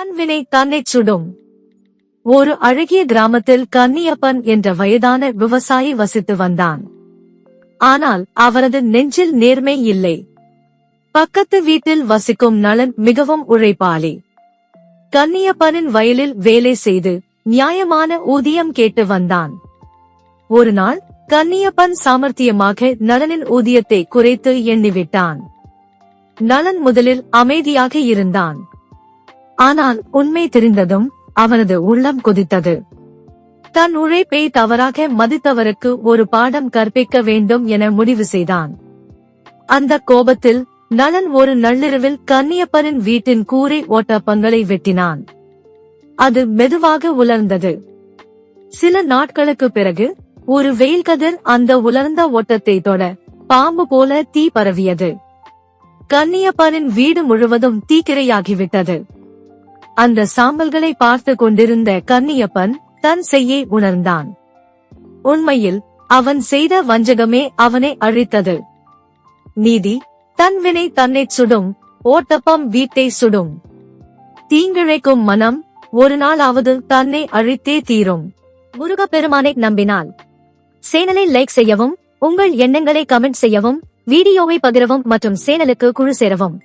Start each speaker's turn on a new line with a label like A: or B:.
A: தன் வினை தன்னைச் சுடும். ஒரு அழகிய கிராமத்தில் கன்னியப்பன் என்ற வயதான விவசாயி வசித்து வந்தான். ஆனால் அவரது நெஞ்சில் நேர்மை இல்லை. பக்கத்து வீட்டில் வசிக்கும் நளன் மிகவும் உழைப்பாளி. கன்னியப்பனின் வயலில் வேலை செய்து நியாயமான ஊதியம் கேட்டு வந்தான். ஒரு நாள் கன்னியப்பன் சாமர்த்தியமாக நளனின் ஊதியத்தை குறைத்து எண்ணிவிட்டான். நளன் முதலில் அமைதியாக இருந்தான். ஆனால் உண்மை தெரிந்ததும் அவனது உள்ளம் கொதித்தது. தன் உழைப்பை தவறாக மதித்தவருக்கு ஒரு பாடம் கற்பிக்க வேண்டும் என முடிவு செய்தான். அந்த கோபத்தில் நளன் ஒரு நள்ளிரவில் கன்னியப்பனின் வீட்டின் கூரை ஓட்டப்பங்களை வெட்டினான். அது மெதுவாக உலர்ந்தது. சில நாட்களுக்கு பிறகு ஒரு வெயில்கதிர் அந்த உலர்ந்த ஓட்டத்தை தொட பாம்பு போல தீ பரவியது. கன்னியப்பனின் வீடு முழுவதும் தீக்கிரையாகிவிட்டது. அந்த சாம்பல்களை பார்த்து கொண்டிருந்த கன்னியப்பன் தன் செய்யை உணர்ந்தான். உண்மையில் அவன் செய்த வஞ்சகமே அவனை அழித்தது. நீதி தன் வினை தன்னைச் சுடும், ஓட்டப்பம் வீட்டை சுடும். தீங்கிழைக்கும் மனம் ஒரு நாளாவது தன்னை அழித்தே தீரும். முருகப்பெருமானை நம்பினால் சேனலை லைக் செய்யவும், உங்கள் எண்ணங்களை கமெண்ட் செய்யவும், வீடியோவை பகிரவும் மற்றும் சேனலுக்கு குழு சேரவும்.